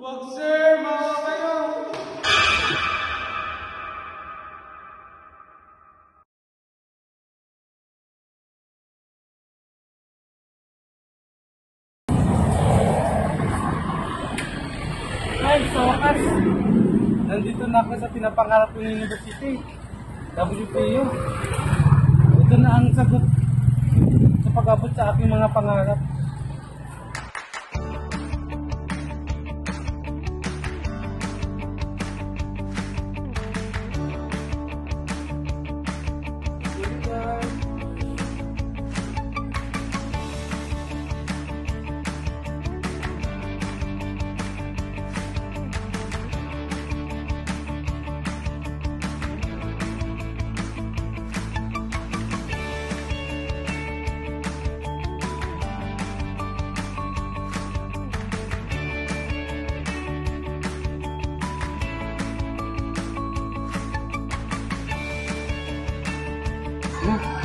Wag sir, mawa kayo! Ay, sa wakas! Nandito na ako sa pinapangarap kong university, WPU. Ito na ang sagot sa pag-abot sa aking mga pangarap.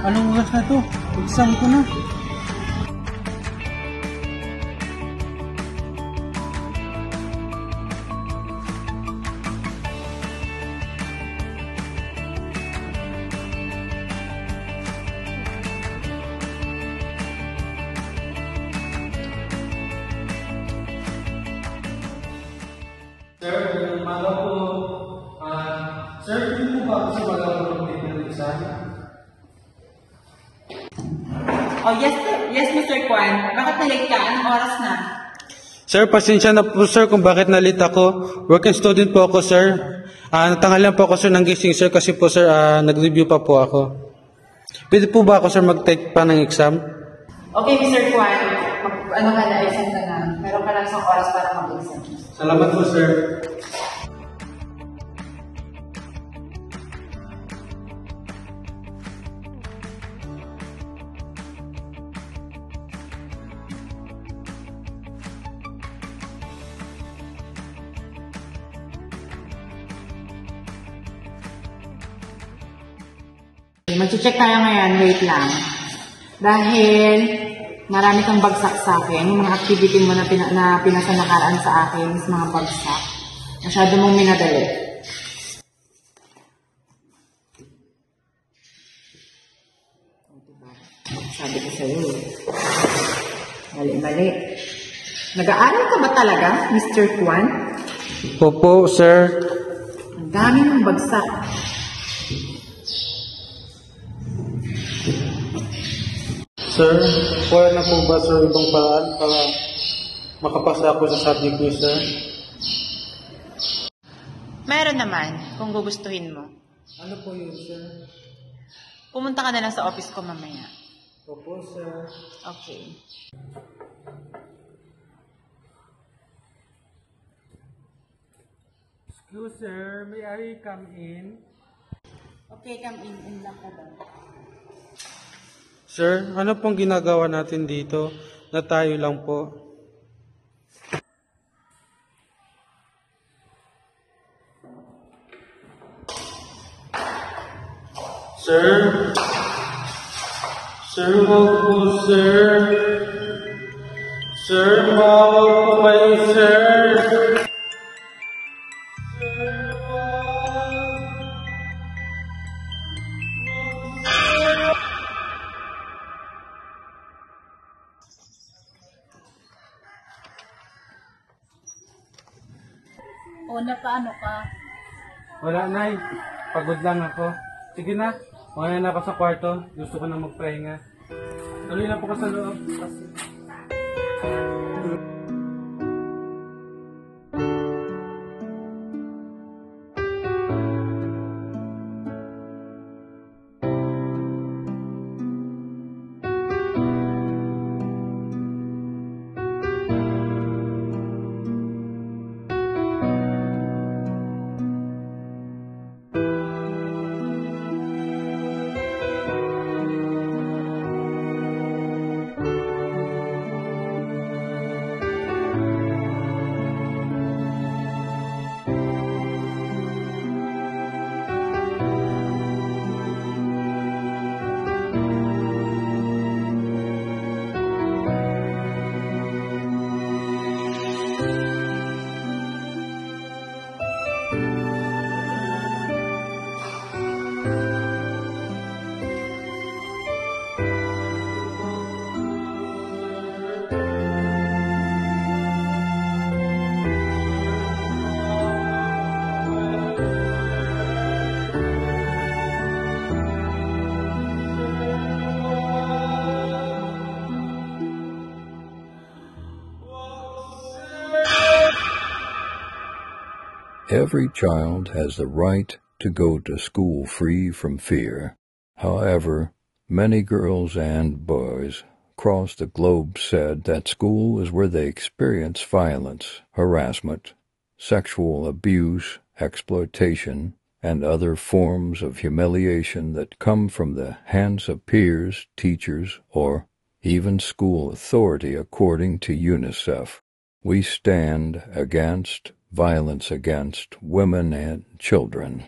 Anong oras na to? Exam ko na. Sir, umaga po. Sir, hindi po ba ako sa magagawa ng exam? Oh, yes, Mr. Kwan. Bakit na-late ka? Anong oras na? Sir, pasensya na po sir kung bakit na-late ako. Working student po ako sir. Natanghalan po ako sir ng gising sir kasi po sir nag-review pa po ako. Pwede po ba ako sir mag-take pa ng exam? Okay, Mr. Kwan. Ano ka na, exam ka na. Meron ka lang isang oras para mag-exam. Salamat po sir. Mag-check tayo ngayon, wait lang. Dahil marami kang bagsak sa akin, yung mga activity mo na pinasanakaraan sa akin is mga bagsak. Masyado mong minadali. Sabi ko sa'yo, mali-mali. Nag-aaral ka ba talaga, Mr. Kwan? Opo sir. Ang dami mong bagsak. Sir, wala na po ba sir ibang paraan para makapasa ako sa subject niyo sir? Meron naman, kung gugustuhin mo. Ano po yun sir? Pumunta ka na lang sa office ko mamaya. Opo sir. Okay. Excuse sir, may I come in? Okay, come in lang ka daw. Sir, ano pong ginagawa natin dito na tayo lang po? Sir? Sir, wag po, sir. Sir, mawag po kayo, sir. Sir, wag. O, paano ka? Wala, Nay. Pagod lang ako. Sige na. Muna na ako sa kwarto. Gusto ko na magpahinga. Tuloy na po ko sa loob. Every child has the right to go to school free from fear. However, many girls and boys across the globe said that school is where they experience violence, harassment, sexual abuse, exploitation, and other forms of humiliation that come from the hands of peers, teachers, or even school authority, according to UNICEF. We stand against violence against women and children.